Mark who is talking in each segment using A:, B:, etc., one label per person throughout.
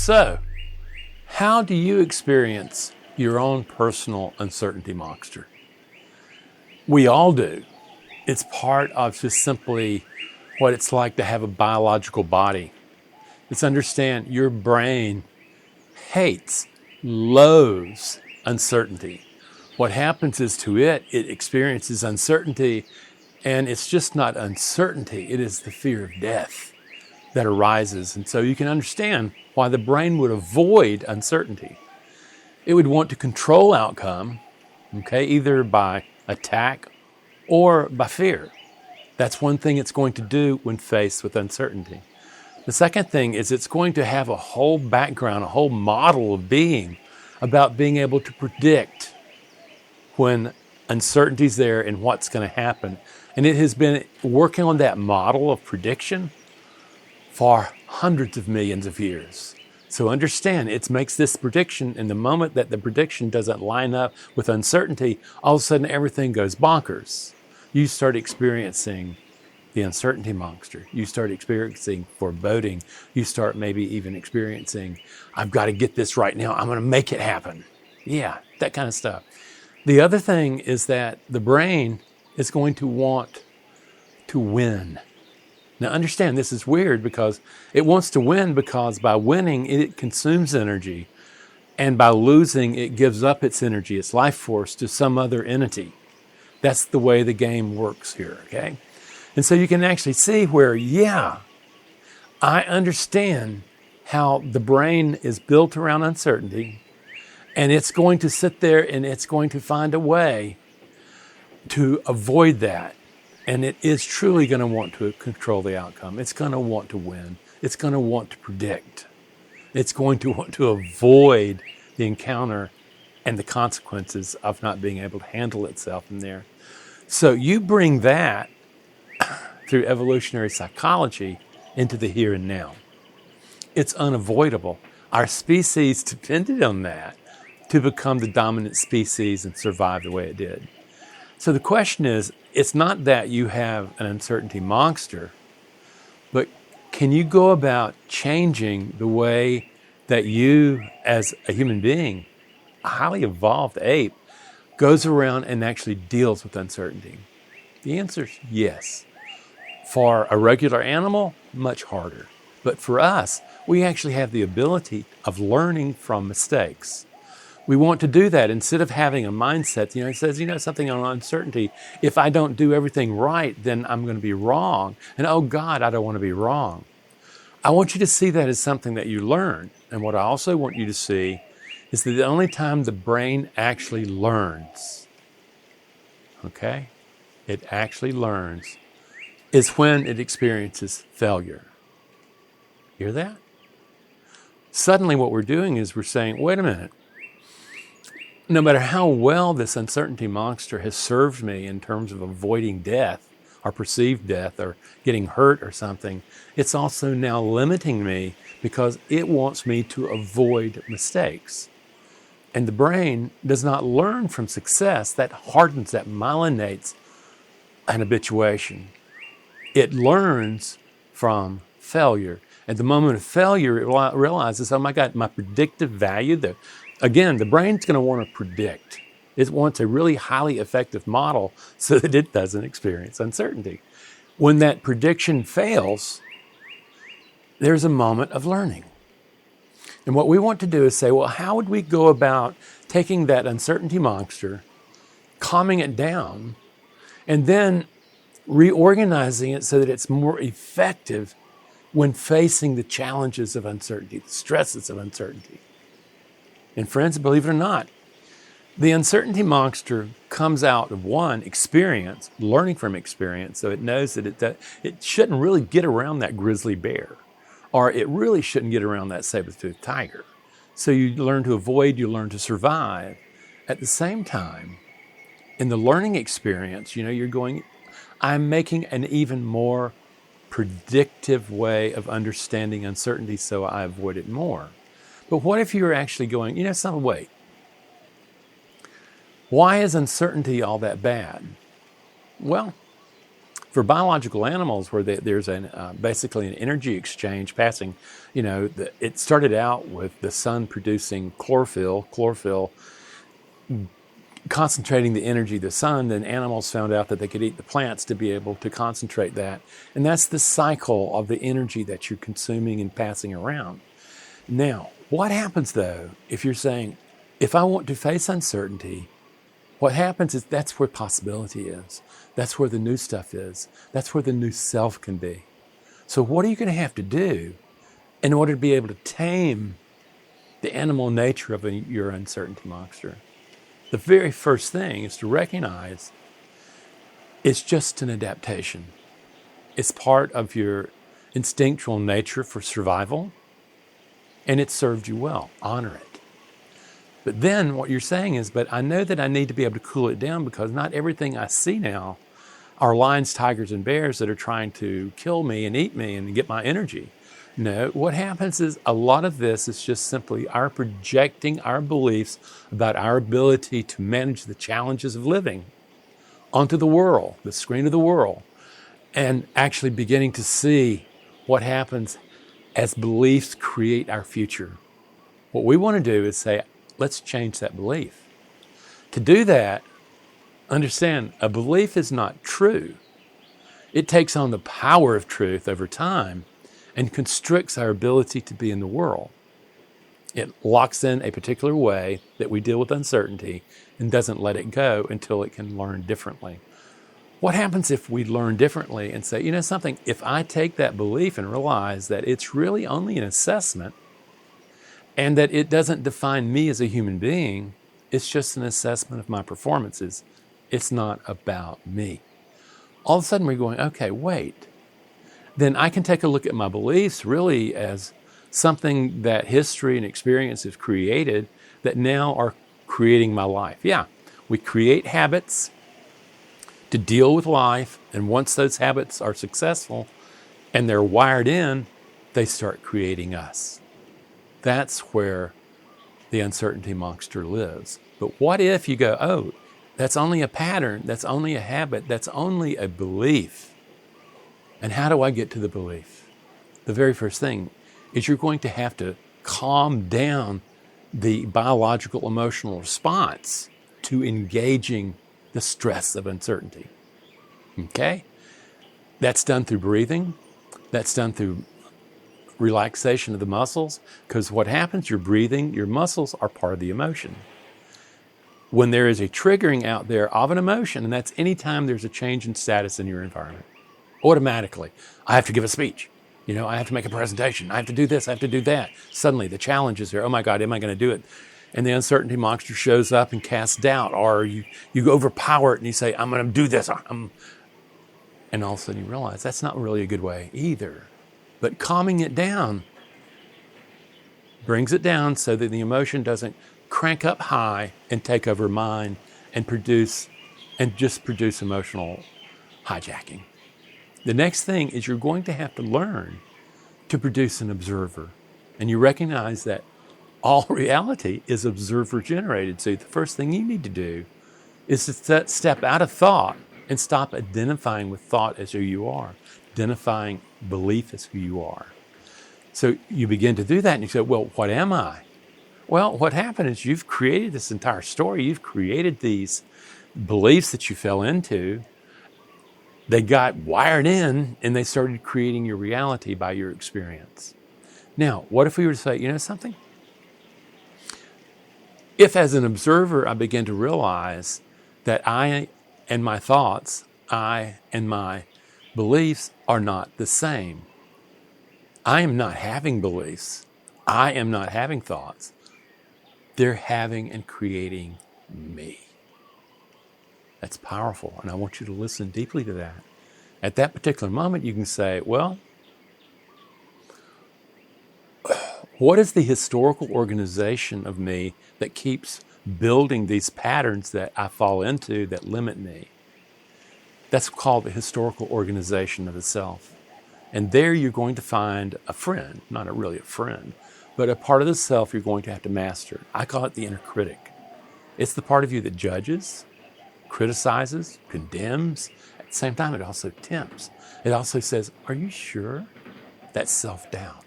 A: So, how do you experience your own personal uncertainty monster? We all do. It's part of just simply what it's like to have a biological body. It's understand your brain hates, loathes uncertainty. What happens is to it experiences uncertainty, and it's just not uncertainty, it is the fear of death that arises. And so you can understand why the brain would avoid uncertainty. It would want to control outcome, okay, either by attack or by fear. That's one thing it's going to do when faced with uncertainty. The second thing is it's going to have a whole background, a whole model of being about being able to predict when uncertainty's there and what's going to happen. And it has been working on that model of prediction for hundreds of millions of years. So understand, it makes this prediction, and the moment that the prediction doesn't line up with uncertainty, all of a sudden everything goes bonkers. You start experiencing the uncertainty monster. You start experiencing foreboding. You start maybe even experiencing, I've got to get this right now. I'm going to make it happen. Yeah, that kind of stuff. The other thing is that the brain is going to want to win. Now understand, this is weird because it wants to win because by winning, it consumes energy. And by losing, it gives up its energy, its life force, to some other entity. That's the way the game works here, okay? And so you can actually see where, yeah, I understand how the brain is built around uncertainty, and it's going to sit there and it's going to find a way to avoid that. And it is truly going to want to control the outcome. It's going to want to win. It's going to want to predict. It's going to want to avoid the encounter and the consequences of not being able to handle itself in there. So you bring that through evolutionary psychology into the here and now. It's unavoidable. Our species depended on that to become the dominant species and survive the way it did. So the question is, it's not that you have an uncertainty monster, but can you go about changing the way that you, as a human being, a highly evolved ape, goes around and actually deals with uncertainty? The answer is yes. For a regular animal, much harder. But for us, we actually have the ability of learning from mistakes. We want to do that instead of having a mindset, it says, something on uncertainty. If I don't do everything right, then I'm going to be wrong. And oh God, I don't want to be wrong. I want you to see that as something that you learn. And what I also want you to see is that the only time the brain actually learns, okay, it actually learns, is when it experiences failure. Hear that? Suddenly what we're doing is we're saying, wait a minute, no matter how well this uncertainty monster has served me in terms of avoiding death or perceived death or getting hurt or something, it's also now limiting me because it wants me to avoid mistakes. And the brain does not learn from success. That hardens, that myelinates an habituation. It learns from failure. At the moment of failure, it realizes, oh my God, my predictive value, again, the brain's going to want to predict. It wants a really highly effective model so that it doesn't experience uncertainty. When that prediction fails, there's a moment of learning. And what we want to do is say, well, how would we go about taking that uncertainty monster, calming it down, and then reorganizing it so that it's more effective when facing the challenges of uncertainty, the stresses of uncertainty. And friends, believe it or not, the uncertainty monster comes out of one, experience, learning from experience, so it knows that it shouldn't really get around that grizzly bear, or it really shouldn't get around that saber-toothed tiger. So you learn to avoid, you learn to survive. At the same time, in the learning experience, you're going, I'm making an even more predictive way of understanding uncertainty so I avoid it more. But what if you're actually going, wait, why is uncertainty all that bad? Well, For biological animals where there's basically an energy exchange passing, it started out with the sun producing chlorophyll concentrating the energy of the sun, then animals found out that they could eat the plants to be able to concentrate that. And that's the cycle of the energy that you're consuming and passing around. Now, what happens though if you're saying, if I want to face uncertainty, what happens is that's where possibility is. That's where the new stuff is. That's where the new self can be. So what are you going to have to do in order to be able to tame the animal nature of your uncertainty monster? The very first thing is to recognize it's just an adaptation. It's part of your instinctual nature for survival, and it served you well. Honor it. But then what you're saying is, but I know that I need to be able to cool it down because not everything I see now are lions, tigers, and bears that are trying to kill me and eat me and get my energy. No, what happens is a lot of this is just simply our projecting our beliefs about our ability to manage the challenges of living onto the world, the screen of the world, and actually beginning to see what happens as beliefs create our future. What we want to do is say, let's change that belief. To do that, understand, a belief is not true. It takes on the power of truth over time and constricts our ability to be in the world. It locks in a particular way that we deal with uncertainty and doesn't let it go until it can learn differently. What happens if we learn differently and say, something, if I take that belief and realize that it's really only an assessment and that it doesn't define me as a human being, it's just an assessment of my performances. It's not about me. All of a sudden we're going, okay, wait. Then I can take a look at my beliefs really as something that history and experience have created that now are creating my life. Yeah, we create habits to deal with life, and once those habits are successful and they're wired in, they start creating us. That's where the uncertainty monster lives. But what if you go, oh, that's only a pattern, that's only a habit, that's only a belief. And how do I get to the belief? The very first thing is you're going to have to calm down the biological emotional response to engaging the stress of uncertainty. Okay? That's done through breathing. That's done through relaxation of the muscles, because what happens, you're breathing, your muscles are part of the emotion. When there is a triggering out there of an emotion, and that's anytime there's a change in status in your environment, automatically, I have to give a speech. I have to make a presentation. I have to do this. I have to do that. Suddenly, the challenge is there. Oh my God, am I going to do it? And the uncertainty monster shows up and casts doubt, or you overpower it and you say, I'm going to do this. And all of a sudden you realize that's not really a good way either. But calming it down brings it down so that the emotion doesn't crank up high and take over mind and just produce emotional hijacking. The next thing is you're going to have to learn to produce an observer. And you recognize that all reality is observer generated. So the first thing you need to do is to step out of thought and stop identifying with thought as who you are, identifying belief as who you are. So you begin to do that and you say, well, what am I? Well, what happened is you've created this entire story. You've created these beliefs that you fell into. They got wired in and they started creating your reality by your experience. Now, what if we were to say, something? If as an observer, I begin to realize that I and my thoughts, I and my beliefs are not the same. I am not having beliefs. I am not having thoughts. They're having and creating me. That's powerful, and I want you to listen deeply to that. At that particular moment, you can say, well, what is the historical organization of me that keeps building these patterns that I fall into that limit me? That's called the historical organization of the self. And there you're going to find a friend, not really a friend, but a part of the self you're going to have to master. I call it the inner critic. It's the part of you that judges, criticizes, condemns, the same time, it also tempts. It also says, are you sure? That's self-doubt.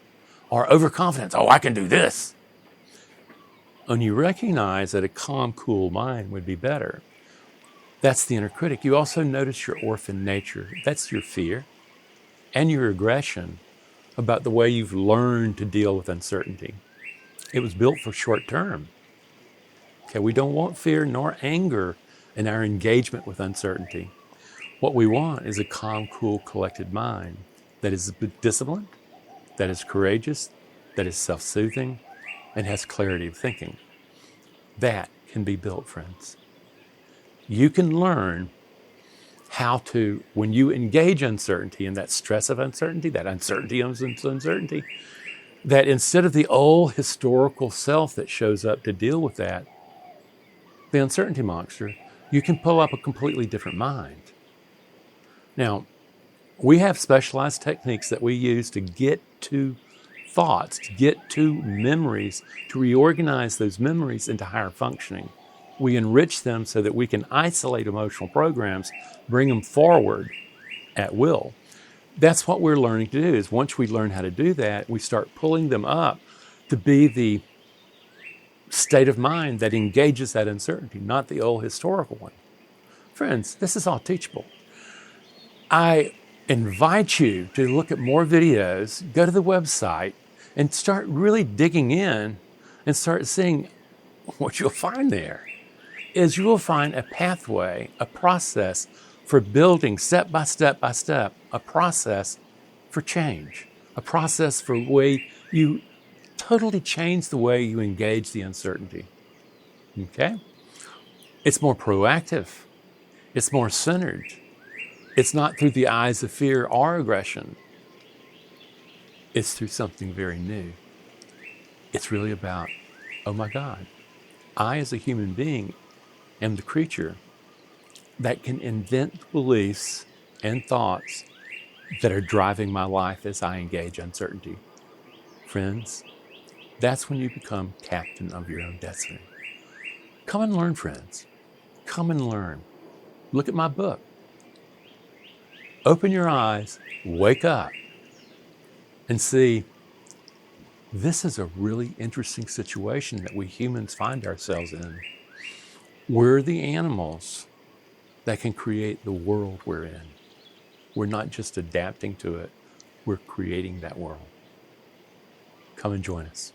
A: Or overconfidence. Oh, I can do this. When you recognize that a calm, cool mind would be better, that's the inner critic. You also notice your orphan nature. That's your fear and your aggression about the way you've learned to deal with uncertainty. It was built for short term. Okay, we don't want fear nor anger in our engagement with uncertainty. What we want is a calm, cool, collected mind that is disciplined, that is courageous, that is self-soothing, and has clarity of thinking. That can be built, friends. You can learn how to, when you engage uncertainty and that stress of uncertainty, that uncertainty of uncertainty, that instead of the old historical self that shows up to deal with that, the uncertainty monster, you can pull up a completely different mind. Now, we have specialized techniques that we use to get to thoughts, to get to memories, to reorganize those memories into higher functioning. We enrich them so that we can isolate emotional programs, bring them forward at will. That's what we're learning to do, is once we learn how to do that, we start pulling them up to be the state of mind that engages that uncertainty, not the old historical one. Friends, this is all teachable. I invite you to look at more videos, go to the website, and start really digging in and start seeing what you'll find there. Is you will find a pathway, a process for building step by step by step, a process for change, a process for way you totally change the way you engage the uncertainty. Okay? It's more proactive. It's more centered. It's not through the eyes of fear or aggression. It's through something very new. It's really about, oh my God, I as a human being am the creature that can invent beliefs and thoughts that are driving my life as I engage uncertainty. Friends, that's when you become captain of your own destiny. Come and learn, friends. Come and learn. Look at my book. Open your eyes, wake up, and see this is a really interesting situation that we humans find ourselves in. We're the animals that can create the world we're in. We're not just adapting to it, we're creating that world. Come and join us.